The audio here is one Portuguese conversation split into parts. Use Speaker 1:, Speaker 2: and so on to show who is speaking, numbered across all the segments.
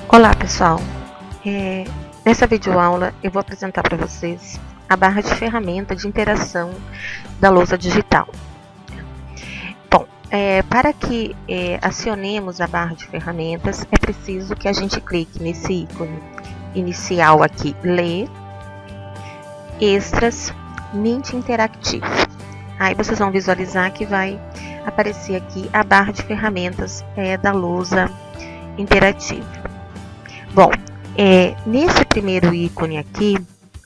Speaker 1: Olá pessoal, nessa videoaula eu vou apresentar para vocês a barra de ferramenta de interação da lousa digital. Bom, para que acionemos a barra de ferramentas é preciso que a gente clique nesse ícone inicial aqui, Ler, Extras, Mint Interactive. Aí vocês vão visualizar que vai aparecer aqui a barra de ferramentas da lousa interativa. Bom, nesse primeiro ícone aqui,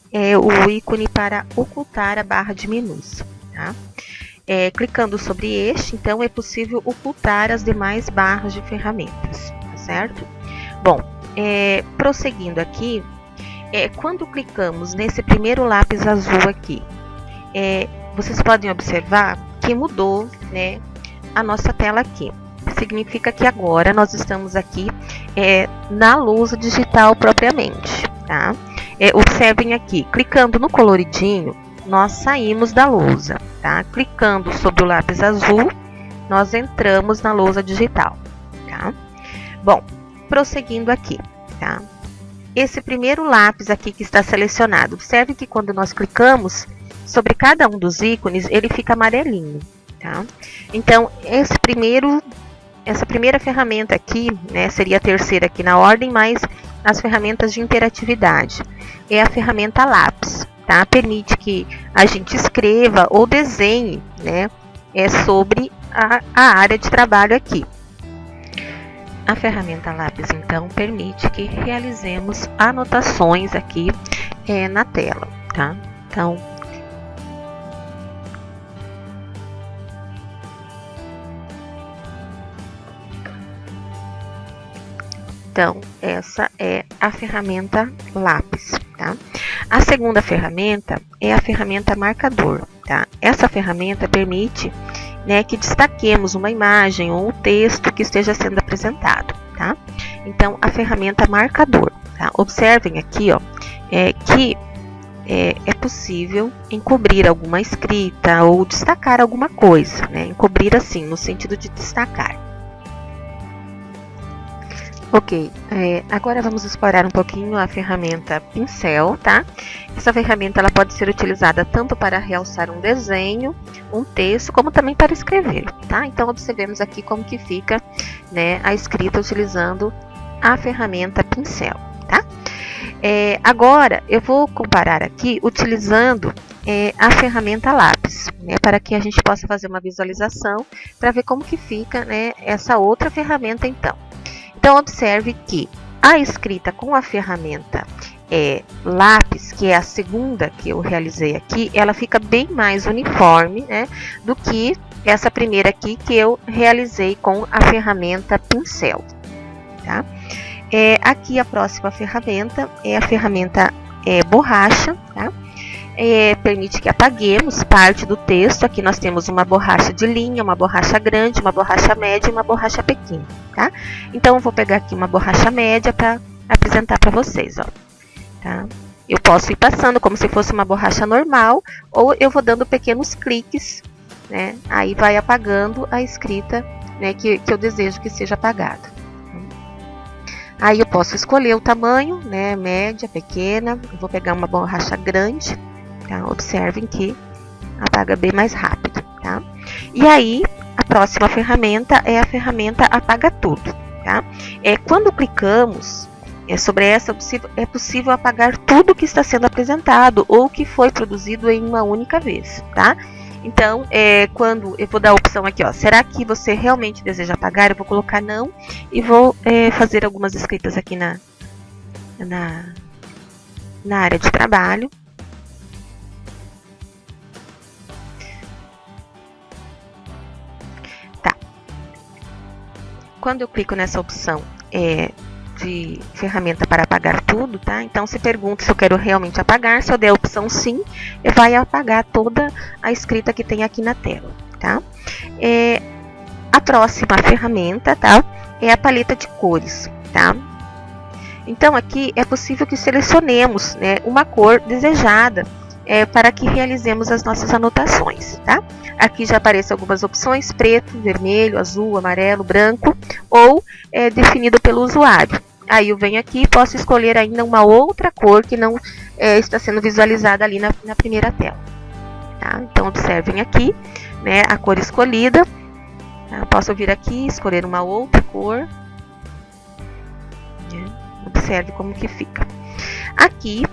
Speaker 1: é o ícone para ocultar a barra de menus. Tá? Clicando sobre este, então, é possível ocultar as demais barras de ferramentas, tá certo? Bom, prosseguindo aqui, quando clicamos nesse primeiro lápis azul aqui, vocês podem observar que mudou, né, a nossa tela aqui. Significa que agora nós estamos aqui na lousa digital propriamente, tá? Observem aqui, clicando no coloridinho, nós saímos da lousa, tá? Clicando sobre o lápis azul, nós entramos na lousa digital, tá? Bom, prosseguindo aqui, tá? Esse primeiro lápis aqui que está selecionado, observe que quando nós clicamos sobre cada um dos ícones, ele fica amarelinho, tá? Então, essa primeira ferramenta aqui, né, seria a terceira aqui na ordem, mas as ferramentas de interatividade. É a ferramenta lápis, tá? Permite que a gente escreva ou desenhe, né, sobre a área de trabalho aqui. A ferramenta lápis, então, permite que realizemos anotações aqui na tela, tá? Então, essa é a ferramenta lápis, tá? A segunda ferramenta é a ferramenta marcador, tá? Essa ferramenta permite, né, que destaquemos uma imagem ou um texto que esteja sendo apresentado, tá? Então, a ferramenta marcador, tá? Observem aqui, ó, que é possível encobrir alguma escrita ou destacar alguma coisa, né? Encobrir assim, no sentido de destacar. Ok, agora vamos explorar um pouquinho a ferramenta pincel, tá? Essa ferramenta ela pode ser utilizada tanto para realçar um desenho, um texto, como também para escrever, tá? Então, observemos aqui como que fica, né, a escrita utilizando a ferramenta pincel, tá? Agora, eu vou comparar aqui utilizando a ferramenta lápis, né, para que a gente possa fazer uma visualização para ver como que fica, né, essa outra ferramenta então. Então, observe que a escrita com a ferramenta lápis, que é a segunda que eu realizei aqui, ela fica bem mais uniforme, né, do que essa primeira aqui que eu realizei com a ferramenta pincel. Tá? Aqui a próxima ferramenta é a ferramenta borracha, tá? Permite que apaguemos parte do texto. Aqui nós temos uma borracha de linha, uma borracha grande, uma borracha média e uma borracha pequena, tá? Então, eu vou pegar aqui uma borracha média para apresentar para vocês, ó, tá? Eu posso ir passando como se fosse uma borracha normal, ou eu vou dando pequenos cliques, né? Aí vai apagando a escrita, né, que eu desejo que seja apagada. Aí eu posso escolher o tamanho, né, média, pequena. Eu vou pegar uma borracha grande. Tá? Observem que apaga bem mais rápido, tá? E aí, a próxima ferramenta é a ferramenta Apaga Tudo, tá? Quando clicamos sobre essa, é possível apagar tudo que está sendo apresentado ou que foi produzido em uma única vez, tá? Então, quando eu vou dar a opção aqui, ó, será que você realmente deseja apagar? Eu vou colocar não e vou fazer algumas escritas aqui na área de trabalho. Quando eu clico nessa opção de ferramenta para apagar tudo, tá? Então, se pergunta se eu quero realmente apagar, se eu der a opção sim, vai apagar toda a escrita que tem aqui na tela, tá? A próxima ferramenta, tá? É a paleta de cores, tá? Então, aqui é possível que selecionemos, né, uma cor desejada para que realizemos as nossas anotações, tá? Aqui já aparecem algumas opções: preto, vermelho, azul, amarelo, branco, ou definido pelo usuário. Aí eu venho aqui e posso escolher ainda uma outra cor que não está sendo visualizada ali na primeira tela. Tá? Então, observem aqui, né, a cor escolhida. Tá? Posso vir aqui e escolher uma outra cor. Observe como que fica. Aqui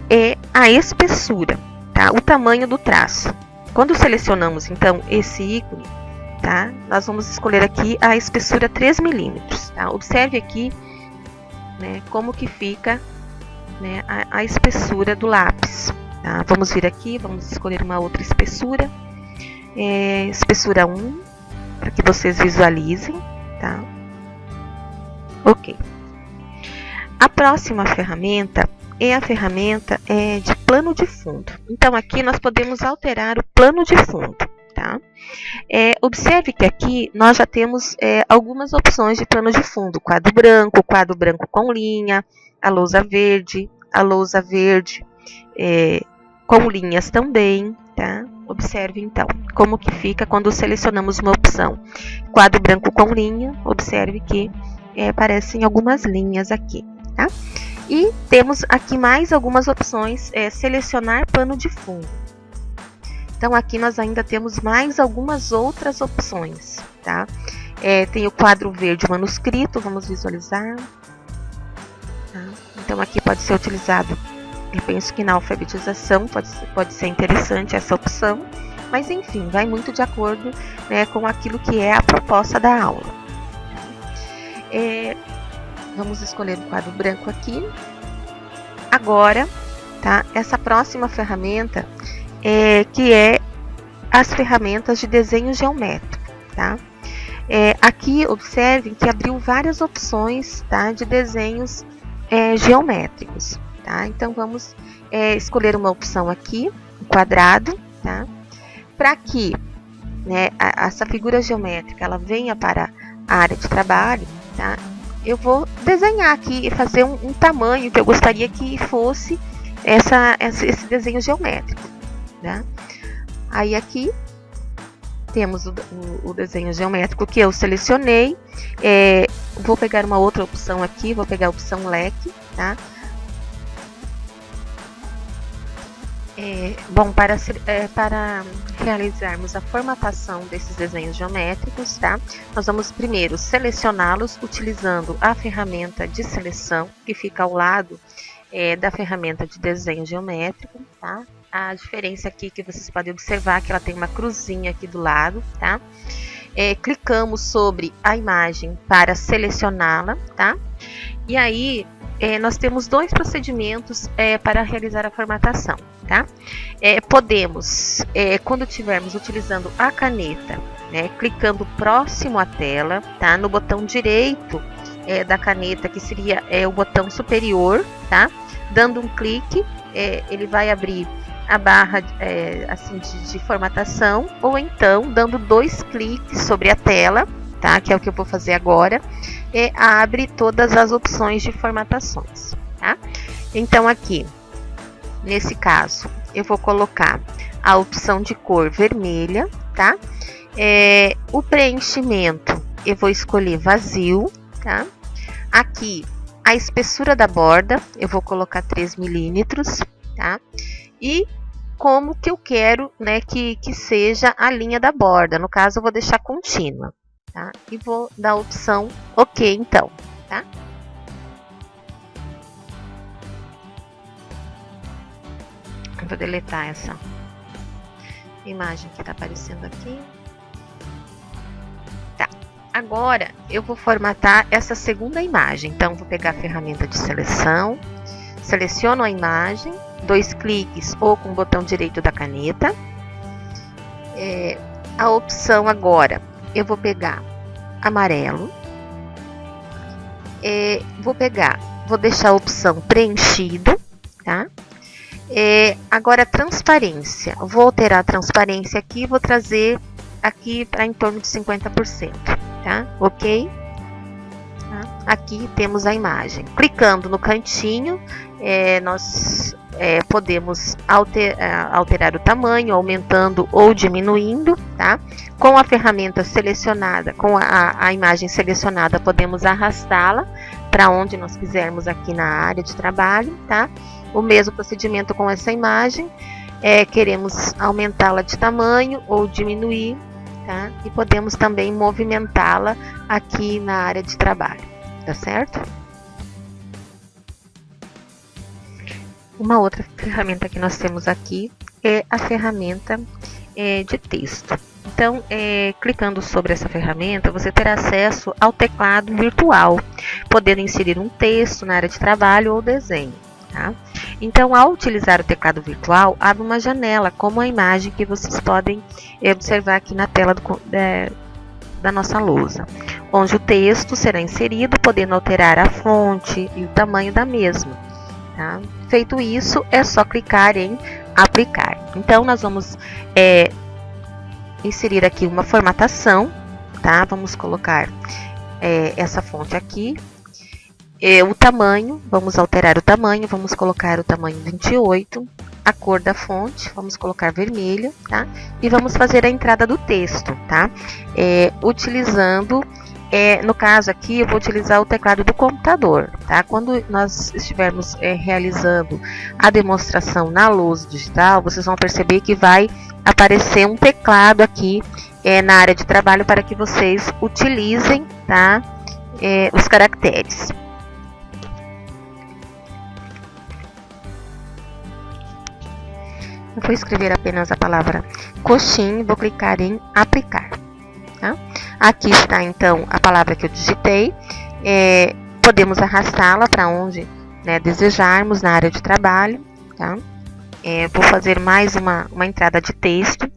Speaker 1: é a espessura, tá? O tamanho do traço. Quando selecionamos, então, esse ícone, tá? Nós vamos escolher aqui a espessura 3 milímetros. Tá? Observe aqui, né, como que fica, né, a espessura do lápis. Tá? Vamos vir aqui, vamos escolher uma outra espessura. Espessura 1, para que vocês visualizem. Tá? Ok. A próxima ferramenta é a ferramenta de plano de fundo. Então, aqui nós podemos alterar o plano de fundo. Tá? Observe que aqui nós já temos algumas opções de plano de fundo. Quadro branco com linha, a lousa verde com linhas também. Tá? Observe então como que fica quando selecionamos uma opção. Quadro branco com linha, observe que aparecem algumas linhas aqui. Tá? E temos aqui mais algumas opções, selecionar pano de fundo. Então, aqui nós ainda temos mais algumas outras opções, tá? Tem o quadro verde manuscrito, vamos visualizar. Tá? Então, aqui pode ser utilizado, eu penso que na alfabetização pode ser interessante essa opção, mas enfim, vai muito de acordo, né, com aquilo que é a proposta da aula. Vamos escolher o quadro branco aqui. Agora, tá? Essa próxima ferramenta que é as ferramentas de desenho geométrico, tá? Aqui observem que abriu várias opções, tá, de desenhos geométricos, tá? Então vamos escolher uma opção aqui, um quadrado, tá? Para que, né, essa figura geométrica ela venha para a área de trabalho, tá? Eu vou desenhar aqui e fazer um tamanho que eu gostaria que fosse esse desenho geométrico. Tá? Aí aqui temos o desenho geométrico que eu selecionei. Vou pegar uma outra opção aqui, vou pegar a opção leque. Tá? Bom, para realizarmos a formatação desses desenhos geométricos, tá? Nós vamos primeiro selecioná-los utilizando a ferramenta de seleção, que fica ao lado da ferramenta de desenho geométrico. Tá? A diferença aqui que vocês podem observar que ela tem uma cruzinha aqui do lado. Tá? Clicamos sobre a imagem para selecioná-la. Tá? E aí nós temos dois procedimentos para realizar a formatação. Tá? Podemos, quando estivermos utilizando a caneta, né, clicando próximo à tela, tá? No botão direito da caneta, que seria o botão superior, tá? Dando um clique, ele vai abrir a barra assim, de formatação, ou então dando 2 cliques sobre a tela, tá? Que é o que eu vou fazer agora, abre todas as opções de formatações. Tá? Então aqui, nesse caso, eu vou colocar a opção de cor vermelha, tá? O preenchimento, eu vou escolher vazio, tá? Aqui, a espessura da borda, eu vou colocar 3 milímetros, tá? E como que eu quero, né, que seja a linha da borda. No caso, eu vou deixar contínua, tá? E vou dar a opção OK, então, tá? Vou deletar essa imagem que está aparecendo aqui. Tá. Agora eu vou formatar essa segunda imagem. Então vou pegar a ferramenta de seleção, seleciono a imagem, 2 cliques ou com o botão direito da caneta. A opção agora eu vou pegar amarelo. Vou deixar a opção preenchido, tá? Agora transparência, vou alterar a transparência aqui, vou trazer aqui para em torno de 50%, tá? OK? Tá? Aqui temos a imagem. Clicando no cantinho, nós podemos alterar o tamanho, aumentando ou diminuindo, tá? Com a ferramenta selecionada, com a imagem selecionada, podemos arrastá-la para onde nós quisermos aqui na área de trabalho, tá? O mesmo procedimento com essa imagem, queremos aumentá-la de tamanho ou diminuir, tá? E podemos também movimentá-la aqui na área de trabalho, tá certo? Uma outra ferramenta que nós temos aqui é a ferramenta de texto. Então, clicando sobre essa ferramenta, você terá acesso ao teclado virtual, podendo inserir um texto na área de trabalho ou desenho. Tá? Então, ao utilizar o teclado virtual, abre uma janela, como a imagem que vocês podem observar aqui na tela da nossa lousa, onde o texto será inserido, podendo alterar a fonte e o tamanho da mesma. Tá? Feito isso, é só clicar em aplicar. Então, nós vamos inserir aqui uma formatação, tá? Vamos colocar essa fonte aqui. O tamanho, vamos alterar o tamanho, vamos colocar o tamanho 28. A cor da fonte, vamos colocar vermelho, tá? E vamos fazer a entrada do texto, tá? Utilizando, no caso aqui, eu vou utilizar o teclado do computador, tá? Quando nós estivermos realizando a demonstração na lousa digital, vocês vão perceber que vai aparecer um teclado aqui na área de trabalho para que vocês utilizem, tá? Os caracteres. Eu vou escrever apenas a palavra coxinha e vou clicar em aplicar. Tá? Aqui está então a palavra que eu digitei. Podemos arrastá-la para onde desejarmos na área de trabalho. Tá? Vou fazer mais uma entrada de texto.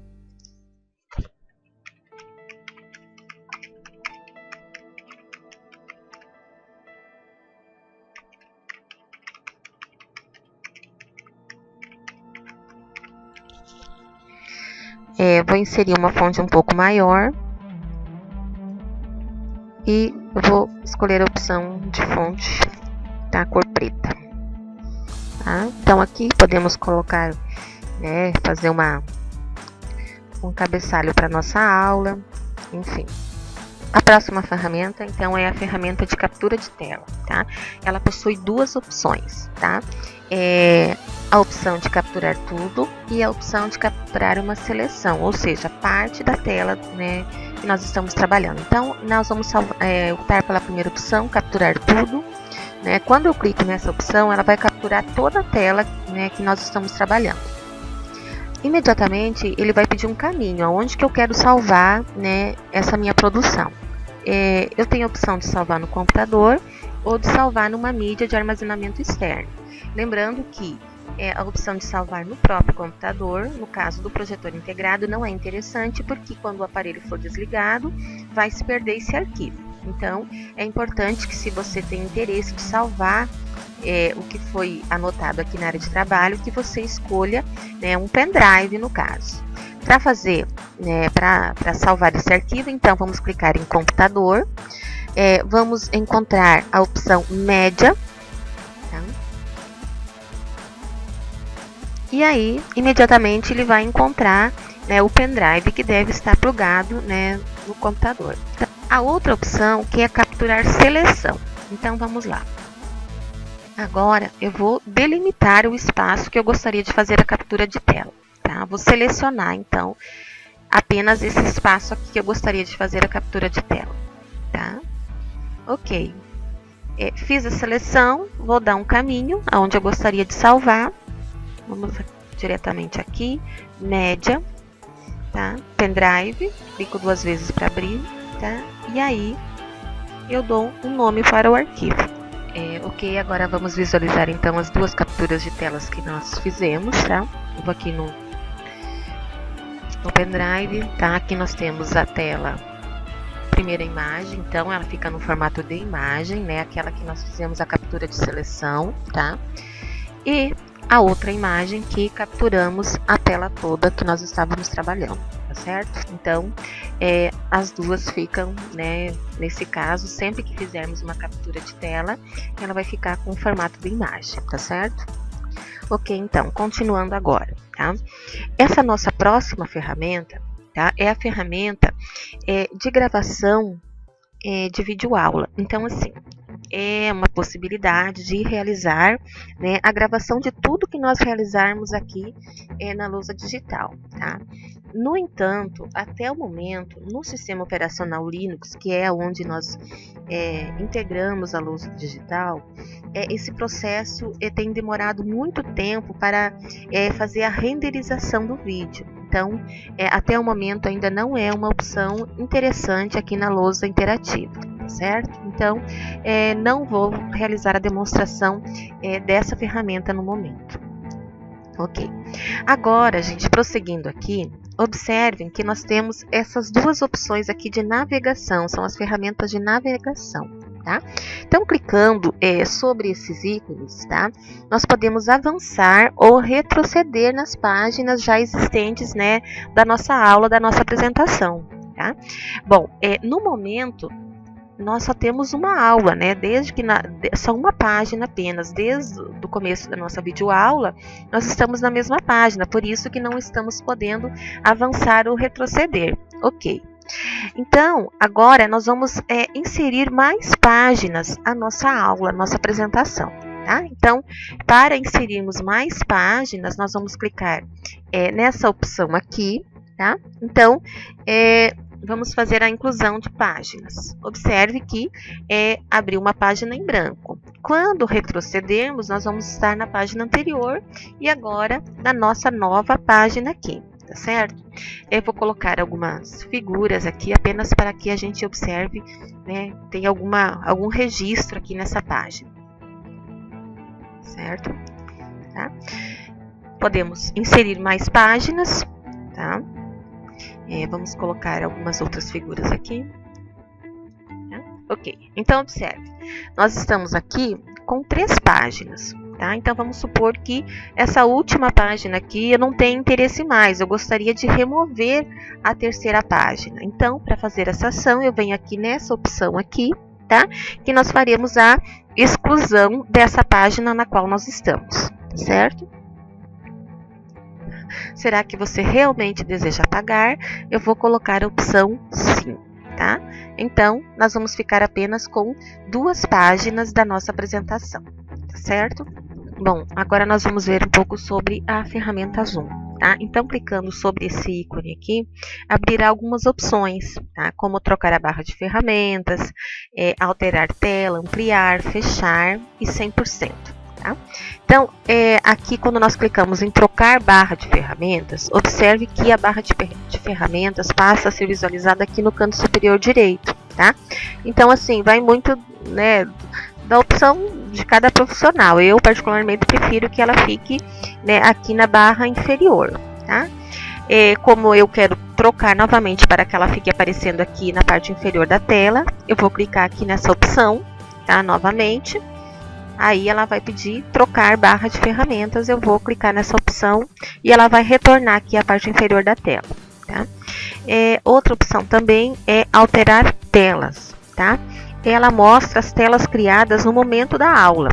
Speaker 1: Vou inserir uma fonte um pouco maior e vou escolher a opção de fonte da cor preta. Tá? Então aqui podemos colocar, fazer um cabeçalho para nossa aula, enfim. A próxima ferramenta, então, é a ferramenta de captura de tela, tá? Ela possui duas opções, tá? A opção de capturar tudo e a opção de capturar uma seleção, ou seja, parte da tela, que nós estamos trabalhando. Então, nós vamos optar pela primeira opção, capturar tudo. Quando eu clico nessa opção, ela vai capturar toda a tela, que nós estamos trabalhando. Imediatamente, ele vai pedir um caminho, aonde que eu quero salvar, essa minha produção. Eu tenho a opção de salvar no computador ou de salvar numa mídia de armazenamento externo. Lembrando que a opção de salvar no próprio computador, no caso do projetor integrado, não é interessante, porque quando o aparelho for desligado, vai se perder esse arquivo. Então, é importante que, se você tem interesse de salvar o que foi anotado aqui na área de trabalho, que você escolha um pendrive, no caso. Para fazer, para salvar esse arquivo, então vamos clicar em computador, vamos encontrar a opção média, tá? E aí, imediatamente ele vai encontrar o pendrive que deve estar plugado no computador. A outra opção, que é capturar seleção. Então vamos lá. Agora eu vou delimitar o espaço que eu gostaria de fazer a captura de tela. Tá? Vou selecionar então apenas esse espaço aqui que eu gostaria de fazer a captura de tela. Tá? Ok. Fiz a seleção, vou dar um caminho aonde eu gostaria de salvar. Vamos diretamente aqui, média, tá? Pendrive, clico duas vezes para abrir, tá? E aí eu dou um nome para o arquivo. Ok, agora vamos visualizar então as duas capturas de telas que nós fizemos, tá? Eu vou aqui no pendrive, tá? Aqui nós temos a tela, primeira imagem, então ela fica no formato de imagem, aquela que nós fizemos a captura de seleção, tá? E a outra imagem que capturamos a tela toda que nós estávamos trabalhando, tá certo? Então, as duas ficam, nesse caso, sempre que fizermos uma captura de tela, ela vai ficar com o formato de imagem, tá certo? Ok, então, continuando agora, tá? Essa nossa próxima ferramenta, tá? É a ferramenta de gravação de videoaula. Então, assim, é uma possibilidade de realizar, né, a gravação de tudo que nós realizarmos aqui na lousa digital, tá? No entanto, até o momento, no sistema operacional Linux, que é onde nós integramos a lousa digital, esse processo tem demorado muito tempo para fazer a renderização do vídeo. Então, até o momento ainda não é uma opção interessante aqui na lousa interativa, certo? Então, não vou realizar a demonstração dessa ferramenta no momento. Ok. Agora, gente, prosseguindo aqui, observem que nós temos essas duas opções aqui de navegação, são as ferramentas de navegação, tá? Então, clicando sobre esses ícones, tá? Nós podemos avançar ou retroceder nas páginas já existentes, né, da nossa aula, da nossa apresentação, tá? Bom, no momento, nós só temos uma aula, né? Desde que só uma página apenas, desde o começo da nossa videoaula, nós estamos na mesma página, por isso que não estamos podendo avançar ou retroceder. Ok. Então, agora nós vamos inserir mais páginas à nossa aula, à nossa apresentação. Tá? Então, para inserirmos mais páginas, nós vamos clicar nessa opção aqui. Tá? Então, vamos fazer a inclusão de páginas. Observe que abriu uma página em branco. Quando retrocedermos, nós vamos estar na página anterior e agora na nossa nova página aqui, tá certo? Eu vou colocar algumas figuras aqui apenas para que a gente observe, né, tem algum registro aqui nessa página, certo? Tá? Podemos inserir mais páginas, tá? Vamos colocar algumas outras figuras aqui. Ok, então observe, nós estamos aqui com 3 páginas, tá? Então vamos supor que essa última página aqui eu não tenho interesse mais, eu gostaria de remover a terceira página. Então, para fazer essa ação, eu venho aqui nessa opção aqui, tá? Que nós faremos a exclusão dessa página na qual nós estamos, certo? Será que você realmente deseja apagar? Eu vou colocar a opção sim, tá? Então, nós vamos ficar apenas com 2 páginas da nossa apresentação, tá certo? Bom, agora nós vamos ver um pouco sobre a ferramenta Zoom, tá? Então, clicando sobre esse ícone aqui, abrirá algumas opções, tá? Como trocar a barra de ferramentas, alterar tela, ampliar, fechar e 100%. Tá? Então, aqui quando nós clicamos em trocar barra de ferramentas, observe que a barra de ferramentas passa a ser visualizada aqui no canto superior direito, tá? Então, assim, vai muito, né, da opção de cada profissional. Eu, particularmente, prefiro que ela fique, né, aqui na barra inferior, tá? Como eu quero trocar novamente para que ela fique aparecendo aqui na parte inferior da tela, eu vou clicar aqui nessa opção, tá? Novamente. Aí ela vai pedir trocar barra de ferramentas, eu vou clicar nessa opção e ela vai retornar aqui a parte inferior da tela, tá? Outra opção também é alterar telas, tá? Ela mostra as telas criadas no momento da aula.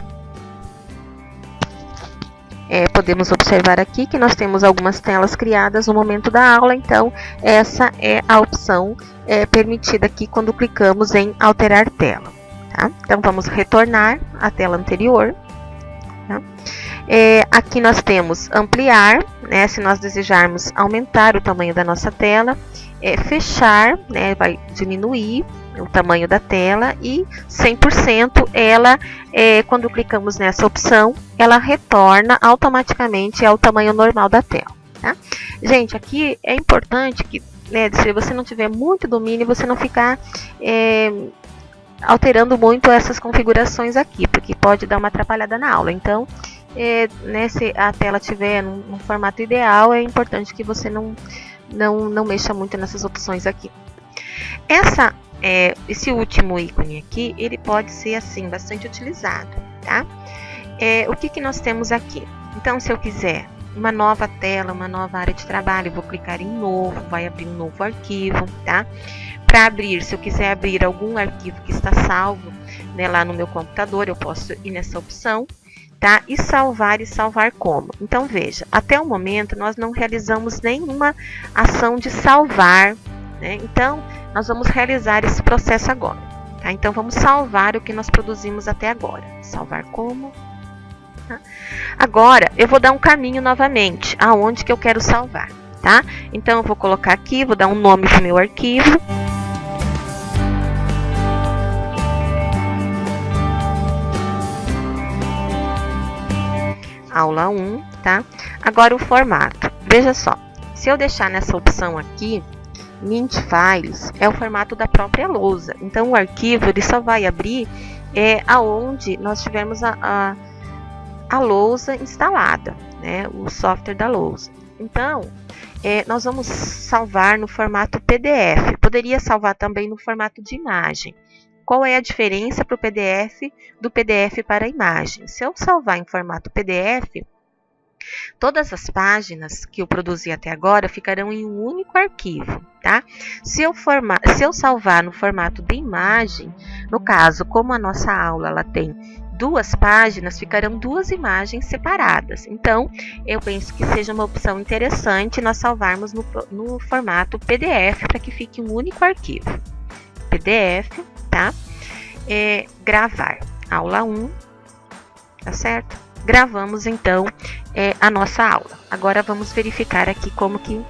Speaker 1: Podemos observar aqui que nós temos algumas telas criadas no momento da aula, então essa é a opção permitida aqui quando clicamos em alterar tela. Tá? Então, vamos retornar à tela anterior. Tá? Aqui nós temos ampliar, né, se nós desejarmos aumentar o tamanho da nossa tela. Fechar, né, vai diminuir o tamanho da tela. E 100%, ela, quando clicamos nessa opção, ela retorna automaticamente ao tamanho normal da tela. Tá? Gente, aqui é importante que, né, se você não tiver muito domínio, você não ficar alterando muito essas configurações aqui, porque pode dar uma atrapalhada na aula. Então, né, se a tela estiver no formato ideal, é importante que você não mexa muito nessas opções aqui. Esse último ícone aqui, ele pode ser assim, bastante utilizado, tá? O que nós temos aqui? Então, se eu quiser uma nova tela, uma nova área de trabalho, eu vou clicar em novo, vai abrir um novo arquivo, tá? Para abrir, se eu quiser abrir algum arquivo que está salvo, né, lá no meu computador, eu posso ir nessa opção, tá? E salvar como? Então, veja, até o momento nós não realizamos nenhuma ação de salvar, né? Então, nós vamos realizar esse processo agora, tá? Tá? Então vamos salvar o que nós produzimos até agora. Salvar como? Tá? Agora eu vou dar um caminho novamente, aonde que eu quero salvar. Tá? Então eu vou colocar aqui, vou dar um nome para o meu arquivo. Aula 1, tá? Agora o formato. Veja só, se eu deixar nessa opção aqui, Mint Files, é o formato da própria lousa. Então o arquivo ele só vai abrir aonde nós tivermos a lousa instalada, né? O software da lousa. Então, nós vamos salvar no formato PDF. Poderia salvar também no formato de imagem. Qual é a diferença para o PDF do PDF para a imagem? Se eu salvar em formato PDF, todas as páginas que eu produzi até agora ficarão em um único arquivo, tá? Se eu salvar no formato de imagem, no caso, como a nossa aula ela tem 2 páginas, ficarão 2 imagens separadas. Então, eu penso que seja uma opção interessante nós salvarmos no formato PDF para que fique um único arquivo. PDF, tá? Gravar. Aula 1, tá certo? Gravamos então a nossa aula. Agora vamos verificar aqui como que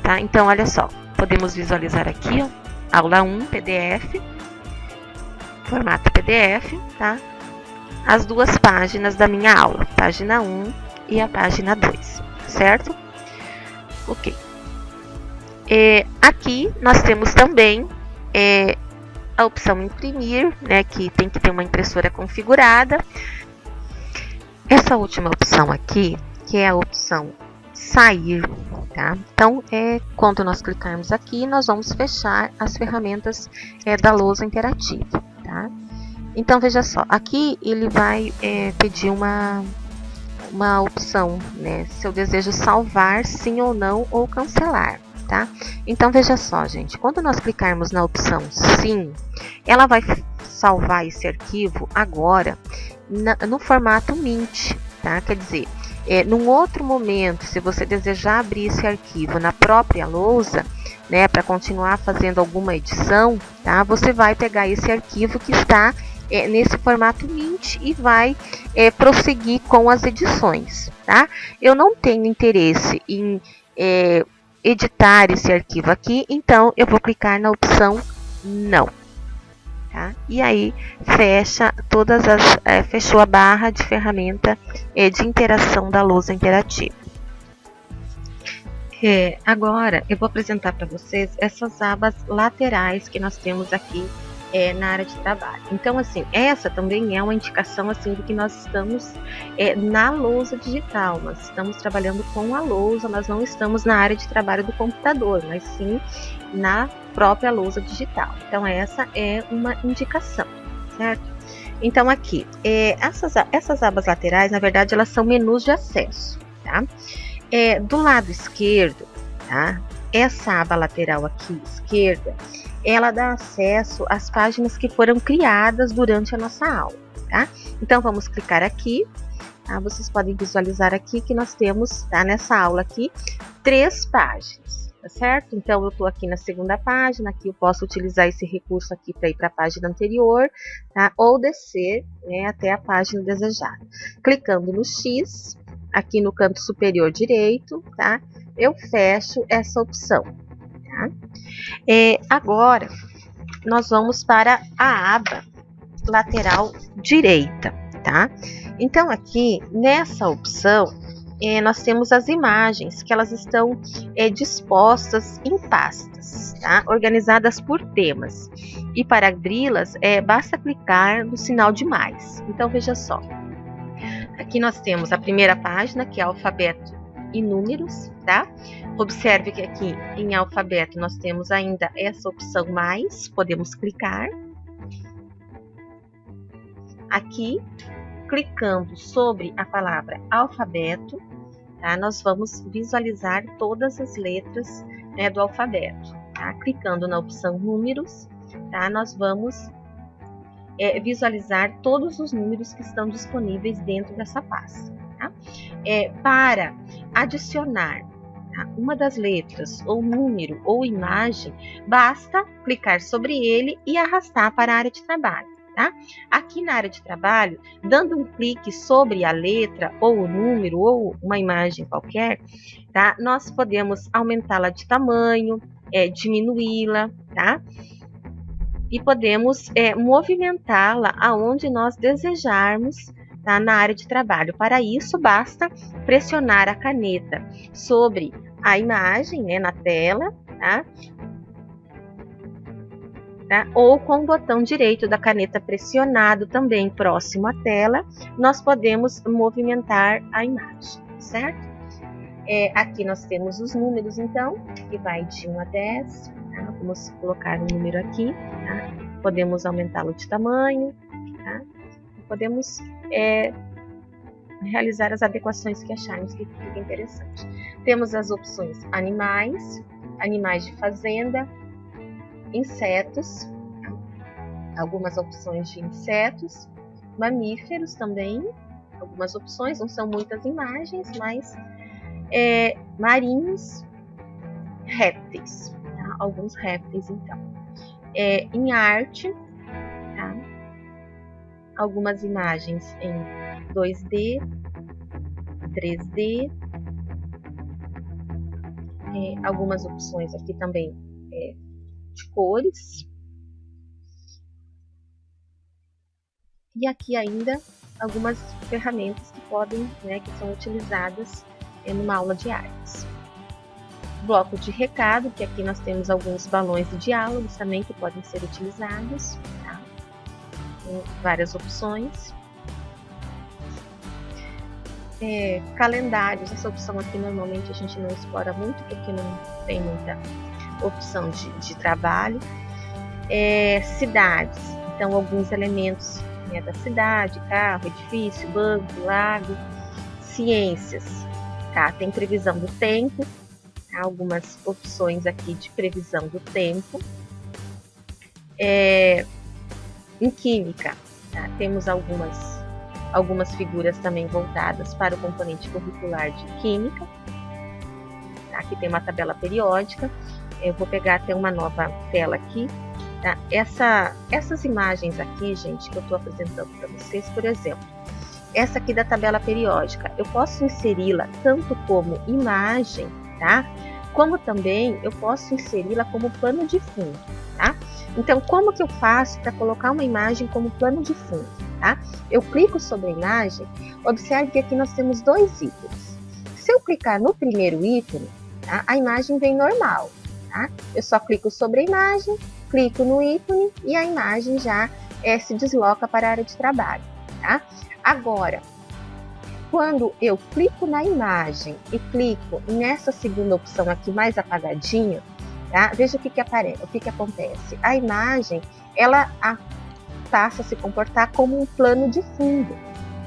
Speaker 1: tá. Então, olha só, podemos visualizar aqui, ó, aula 1, PDF, formato PDF, tá? As 2 páginas da minha aula, página 1 e a página 2, certo? Ok. Aqui nós temos também a opção imprimir, né, que tem que ter uma impressora configurada. Essa última opção aqui, que é a opção sair, tá? Então, quando nós clicarmos aqui, nós vamos fechar as ferramentas da lousa interativa, tá? Então, veja só, aqui ele vai pedir uma opção, né? Se eu desejo salvar, sim ou não, ou cancelar, tá? Então, veja só, gente, quando nós clicarmos na opção sim, ela vai salvar esse arquivo agora no formato Mint, tá? Quer dizer, num outro momento, se você desejar abrir esse arquivo na própria lousa, né, para continuar fazendo alguma edição, tá? Você vai pegar esse arquivo que está nesse formato Mint e vai prosseguir com as edições, tá? Eu não tenho interesse em editar esse arquivo aqui, então eu vou clicar na opção não. Tá? E aí fechou a barra de ferramenta de interação da lousa interativa. Agora eu vou apresentar para vocês essas abas laterais que nós temos aqui na área de trabalho. Então, assim, essa também é uma indicação assim de que nós estamos na lousa digital. Nós estamos trabalhando com a lousa, nós não estamos na área de trabalho do computador, mas sim na própria lousa digital. Então, essa é uma indicação, certo? Então, aqui, essas abas laterais, na verdade, elas são menus de acesso, tá? Do lado esquerdo, tá? Essa aba lateral aqui, esquerda, ela dá acesso às páginas que foram criadas durante a nossa aula, tá? Então, vamos clicar aqui, tá? Vocês podem visualizar aqui que nós temos, tá, nessa aula aqui, 3 páginas, tá certo? Então, eu estou aqui na segunda página, aqui eu posso utilizar esse recurso aqui para ir para a página anterior, tá? Ou descer, né, até a página desejada. Clicando no X, aqui no canto superior direito, tá? Eu fecho essa opção, tá? Agora, nós vamos para a aba lateral direita, tá? Então, aqui, nessa opção, nós temos as imagens, que elas estão dispostas em pastas, tá? Organizadas por temas. E para abri-las, basta clicar no sinal de mais. Então, veja só. Aqui nós temos a primeira página, que é alfabeto e números, tá? Observe que aqui em alfabeto nós temos ainda essa opção mais, podemos clicar. Aqui, clicando sobre a palavra alfabeto, tá? Nós vamos visualizar todas as letras, né, do alfabeto, tá? Clicando na opção números, tá? Nós vamos visualizar todos os números que estão disponíveis dentro dessa pasta, tá? Para adicionar, uma das letras, ou número, ou imagem, basta clicar sobre ele e arrastar para a área de trabalho. Tá? Aqui na área de trabalho, dando um clique sobre a letra, ou o número, ou uma imagem qualquer, tá? Nós podemos aumentá-la de tamanho, diminuí-la, tá? E podemos movimentá-la aonde nós desejarmos, tá? Na área de trabalho. Para isso, basta pressionar a caneta sobre a imagem, né, na tela, tá? Ou com o botão direito da caneta pressionado também próximo à tela, nós podemos movimentar a imagem, certo? Aqui nós temos os números, então, que vai de 1 a 10. Tá? Vamos colocar um número aqui. Tá? Podemos aumentá-lo de tamanho. Tá? Podemos realizar as adequações que acharmos que fica interessante. Temos as opções animais, animais de fazenda, insetos, algumas opções de insetos, mamíferos também, algumas opções, não são muitas imagens, mas marinhos, répteis, tá? Alguns répteis então. Em arte, tá? Algumas imagens em 2D, 3D, algumas opções aqui também de cores. E aqui ainda algumas ferramentas que podem, que são utilizadas numa aula de artes. Bloco de recado, que aqui nós temos alguns balões de diálogos também que podem ser utilizados, tá? Tem várias opções. Calendários, essa opção aqui normalmente a gente não explora muito porque não tem muita opção de trabalho. Cidades, então alguns elementos da cidade, carro, edifício, banco, lago. Ciências, tá? Tem previsão do tempo, tá? Algumas opções aqui de previsão do tempo. Em química, tá? Temos algumas figuras também voltadas para o componente curricular de química. Tá? Aqui tem uma tabela periódica. Eu vou pegar até uma nova tela aqui. Tá? Essas imagens aqui, gente, que eu estou apresentando para vocês, por exemplo, essa aqui da tabela periódica, eu posso inseri-la tanto como imagem, tá? Como também eu posso inseri-la como plano de fundo, tá? Então, como que eu faço para colocar uma imagem como plano de fundo, tá? Eu clico sobre a imagem, observe que aqui nós temos dois ícones. Se eu clicar no primeiro ícone, tá? A imagem vem normal, tá? Eu só clico sobre a imagem, clico no ícone e a imagem já se desloca para a área de trabalho, tá? Agora, quando eu clico na imagem e clico nessa segunda opção aqui mais apagadinha, tá? Veja o que aparece, o que acontece. A imagem, ela passa a se comportar como um plano de fundo,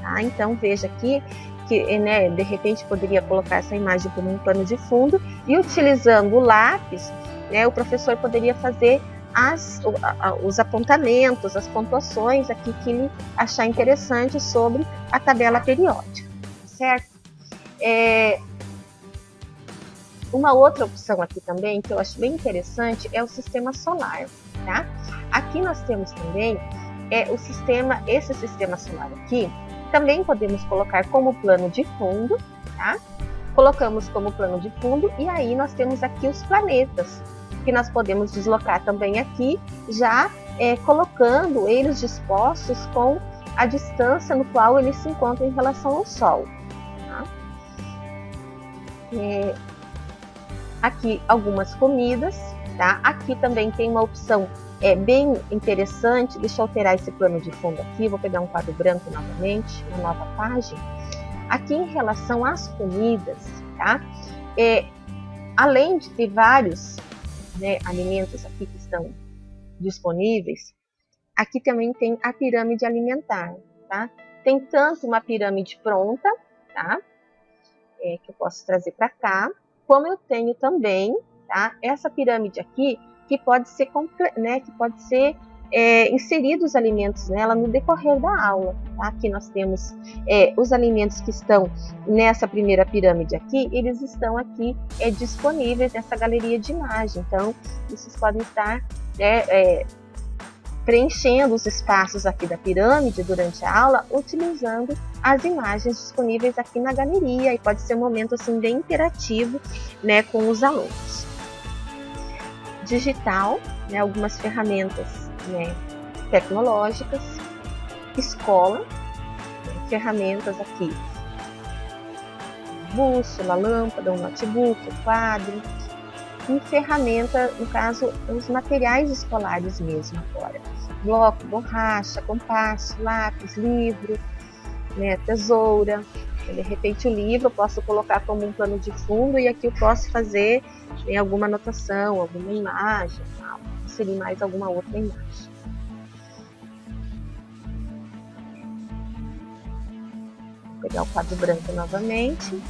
Speaker 1: tá? Então veja aqui que, de repente poderia colocar essa imagem como um plano de fundo e utilizando o lápis, o professor poderia fazer os apontamentos, as pontuações aqui que ele achar interessante sobre a tabela periódica, certo? Uma outra opção aqui também que eu acho bem interessante é o sistema solar, tá? Aqui nós temos também esse sistema solar aqui, também podemos colocar como plano de fundo, tá? Colocamos como plano de fundo e aí nós temos aqui os planetas, que nós podemos deslocar também aqui, já colocando eles dispostos com a distância no qual eles se encontram em relação ao Sol. Tá? Aqui algumas comidas, tá? Aqui também tem uma opção bem interessante, deixa eu alterar esse plano de fundo aqui, vou pegar um quadro branco novamente, uma nova página. Aqui em relação às comidas, tá? Além de ter vários alimentos aqui que estão disponíveis, aqui também tem a pirâmide alimentar, tá? Tem tanto uma pirâmide pronta, tá? Que eu posso trazer para cá, como eu tenho também, tá? Essa pirâmide aqui que pode ser, inserir os alimentos nela no decorrer da aula. Tá? Aqui nós temos os alimentos que estão nessa primeira pirâmide aqui, eles estão aqui disponíveis nessa galeria de imagem. Então, vocês podem estar preenchendo os espaços aqui da pirâmide durante a aula, utilizando as imagens disponíveis aqui na galeria, e pode ser um momento assim bem interativo, né, com os alunos. Digital, né, algumas ferramentas, né, tecnológicas, escola, né, ferramentas aqui, bússola, lâmpada, um notebook, quadro, e ferramenta, no caso, os materiais escolares mesmo agora. Bloco, borracha, compasso, lápis, livro, né, tesoura. De repente o livro eu posso colocar como um plano de fundo, e aqui eu posso fazer alguma anotação, alguma imagem, inserir mais alguma outra imagem. Vou pegar o quadro branco novamente.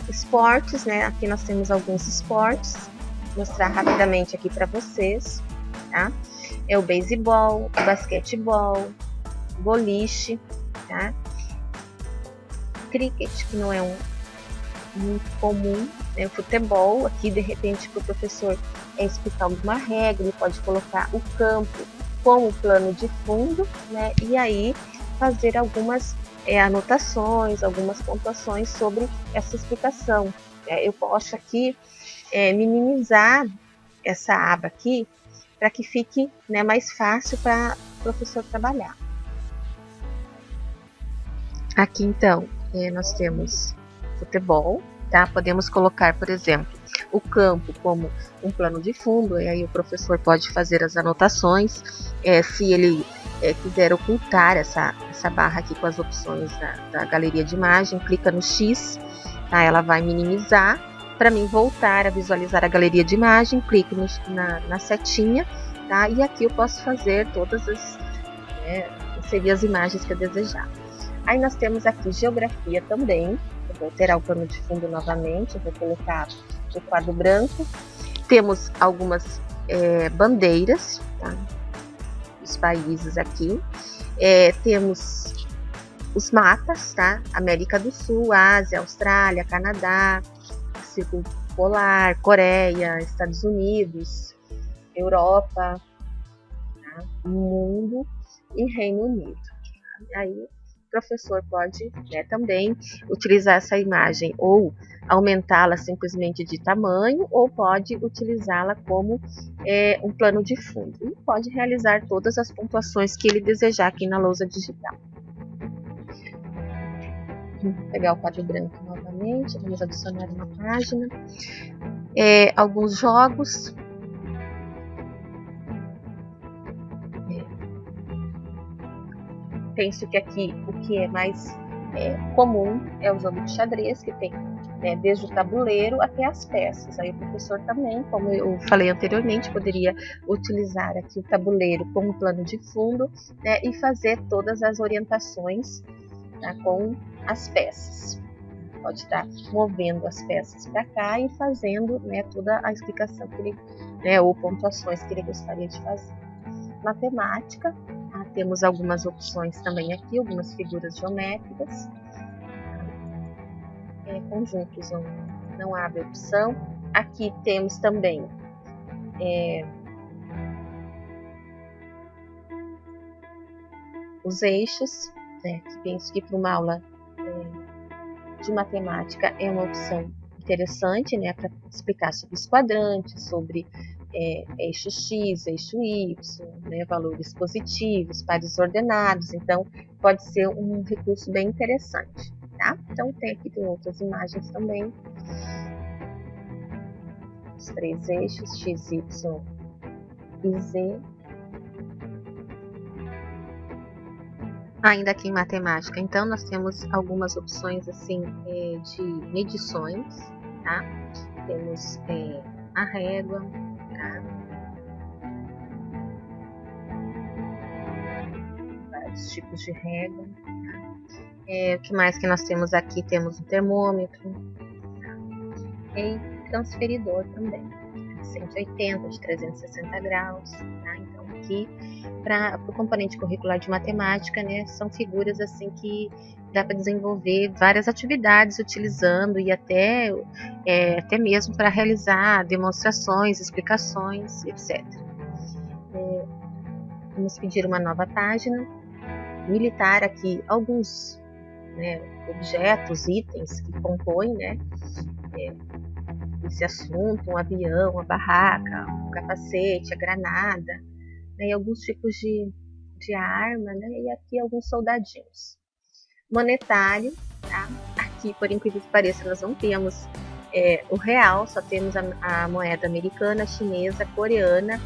Speaker 1: Esportes, né? Aqui nós temos alguns esportes. Vou mostrar rapidamente aqui para vocês, tá? É o beisebol, o basquetebol, boliche, tá? Cricket, que não é muito comum, né? O futebol, aqui de repente para o professor explicar alguma regra, ele pode colocar o campo como plano de fundo, né? E aí fazer algumas anotações, algumas pontuações sobre essa explicação. Eu posso aqui minimizar essa aba aqui para que fique, né, mais fácil para o professor trabalhar. Aqui então nós temos futebol, tá? Podemos colocar, por exemplo, o campo como um plano de fundo, e aí o professor pode fazer as anotações. Se ele quiser ocultar essa barra aqui com as opções da galeria de imagem, clica no X, tá? Ela vai minimizar. Para mim voltar a visualizar a galeria de imagem, clico na setinha, tá? E aqui eu posso fazer todas inserir as imagens que eu desejar. Aí nós temos aqui geografia também. Eu vou alterar o plano de fundo novamente, eu vou colocar o quadro branco. Temos algumas bandeiras, tá? Os países aqui. Temos os mapas, tá? América do Sul, Ásia, Austrália, Canadá, Círculo Polar, Coreia, Estados Unidos, Europa, tá? Mundo e Reino Unido. Aí o professor pode também utilizar essa imagem, ou aumentá-la simplesmente de tamanho, ou pode utilizá-la como um plano de fundo. E pode realizar todas as pontuações que ele desejar aqui na lousa digital. Vou pegar o quadro branco novamente, vamos adicionar uma página. Alguns jogos. Penso que aqui o que é mais comum é o jogo de xadrez, que tem desde o tabuleiro até as peças. Aí o professor também, como eu falei anteriormente, poderia utilizar aqui o tabuleiro como plano de fundo, e fazer todas as orientações, tá, com as peças. Pode estar movendo as peças para cá e fazendo toda a explicação que ele, ou pontuações que ele gostaria de fazer. Matemática, temos algumas opções também aqui, algumas figuras geométricas. Conjuntos não abre opção. Aqui temos também os eixos, que penso que para uma aula de matemática é uma opção interessante, para explicar sobre os quadrantes, sobre eixo X, eixo Y, valores positivos, pares ordenados. Então pode ser um recurso bem interessante, tá? Então aqui tem outras imagens também, os 3 eixos X, Y e Z. Ainda aqui em matemática, então nós temos algumas opções assim de medições, tá? Temos a régua, tá? Vários tipos de régua, tá? O que mais que nós temos aqui? Temos o termômetro, tá? E transferidor também, 180, de 360 graus, tá? Então aqui para o componente curricular de matemática, né, são figuras assim que dá para desenvolver várias atividades utilizando e até mesmo para realizar demonstrações, explicações, etc. Vamos pedir uma nova página, militar aqui alguns, né, objetos, itens que compõem, né, esse assunto, um avião, a barraca, o capacete, a granada, né, e alguns tipos de arma, né, e aqui alguns soldadinhos. Monetário, tá? Aqui, por incrível que pareça, nós não temos o real, só temos a moeda americana, chinesa, coreana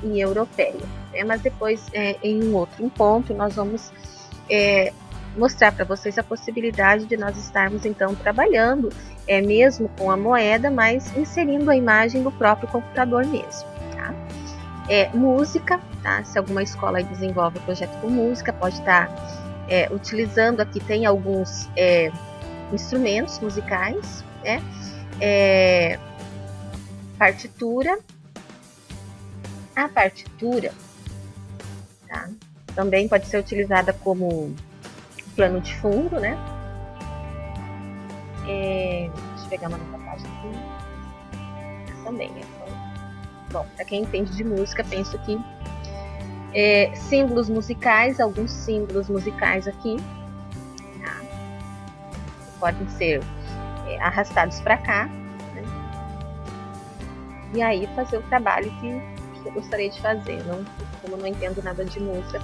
Speaker 1: e europeia, né? Mas depois, em um ponto, nós vamos mostrar para vocês a possibilidade de nós estarmos então trabalhando mesmo com a moeda, mas inserindo a imagem do próprio computador mesmo, tá? Música, tá? Se alguma escola desenvolve projeto com música, pode estar utilizando, aqui tem alguns instrumentos musicais, né? Partitura. A partitura, tá? Também pode ser utilizada como plano de fundo, né? Deixa eu pegar uma nova página aqui. Também, né? Bom, para quem entende de música, penso que símbolos musicais, alguns símbolos musicais aqui, tá? Podem ser arrastados para cá, né? E aí fazer o trabalho que eu gostaria de fazer. Como eu não entendo nada de música,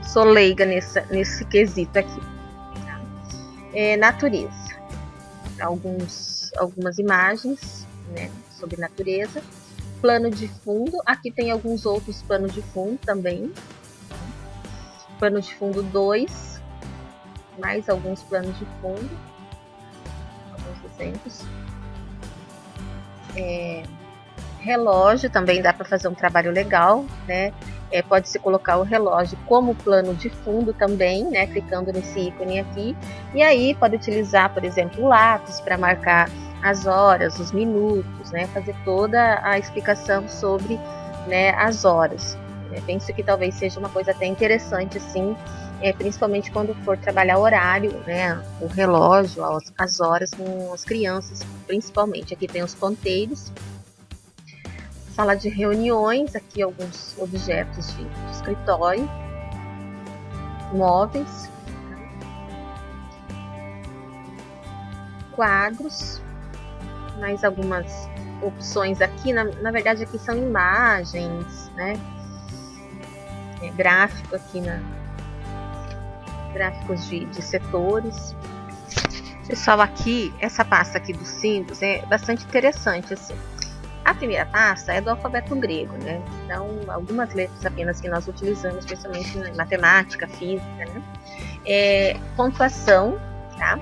Speaker 1: sou leiga nesse quesito aqui, tá? Natureza, algumas imagens, né, sobre natureza. Plano de fundo, aqui tem alguns outros planos de fundo também. Plano de fundo 2, mais alguns planos de fundo, alguns exemplos. Relógio, também dá para fazer um trabalho legal, né? Pode-se colocar o relógio como plano de fundo também, né? Clicando nesse ícone aqui. E aí pode utilizar, por exemplo, o lápis para marcar as horas, os minutos, né? Fazer toda a explicação sobre, né, as horas. Penso que talvez seja uma coisa até interessante, assim, principalmente quando for trabalhar horário, né? O relógio, as horas com as crianças, principalmente. Aqui tem os ponteiros. Sala de reuniões, aqui alguns objetos de escritório, móveis, quadros, mais algumas opções aqui, na verdade aqui são imagens, né? Gráfico aqui, gráficos de setores. Pessoal, aqui, essa pasta aqui dos símbolos é bastante interessante, assim. A primeira pasta é do alfabeto grego, né? Então, algumas letras apenas que nós utilizamos, especialmente em matemática, física, né? Pontuação, tá?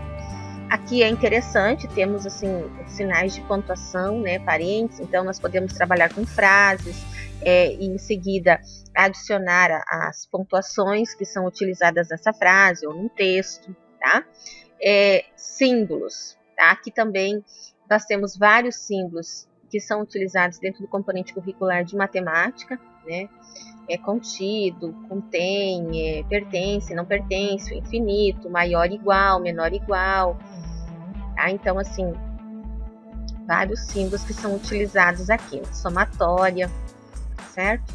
Speaker 1: Aqui é interessante, temos assim sinais de pontuação, né? Parênteses, então nós podemos trabalhar com frases e em seguida adicionar as pontuações que são utilizadas nessa frase ou num texto, tá? Símbolos, tá? Aqui também nós temos vários símbolos que são utilizados dentro do componente curricular de matemática, né? Contido, contém, pertence, não pertence, infinito, maior igual, menor igual, tá? Então, assim, vários símbolos que são utilizados aqui, somatória, certo?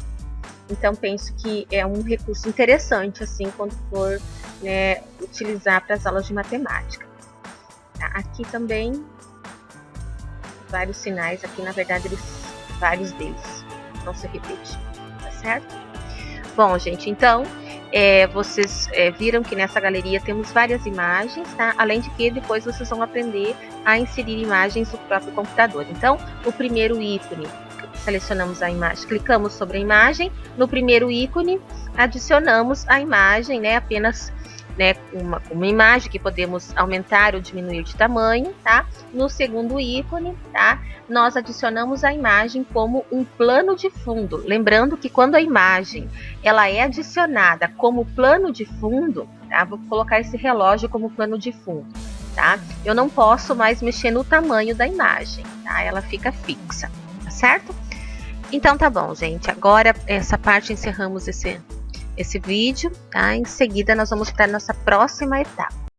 Speaker 1: Então, penso que é um recurso interessante, assim, quando for, né, utilizar para as aulas de matemática. Tá? Aqui também vários sinais, aqui na verdade vários deles vão se repetir, tá certo? Bom, gente, então vocês viram que nessa galeria temos várias imagens, tá? Além de que depois vocês vão aprender a inserir imagens no próprio computador. Então, o primeiro ícone, selecionamos a imagem, clicamos sobre a imagem, no primeiro ícone adicionamos a imagem, né? Apenas, né, uma imagem que podemos aumentar ou diminuir de tamanho, tá? No segundo ícone, tá? Nós adicionamos a imagem como um plano de fundo. Lembrando que quando a imagem ela é adicionada como plano de fundo, tá? Vou colocar esse relógio como plano de fundo, tá? Eu não posso mais mexer no tamanho da imagem, tá? Ela fica fixa, tá certo? Então tá bom, gente. Agora essa parte encerramos esse vídeo, tá? Em seguida nós vamos para nossa próxima etapa.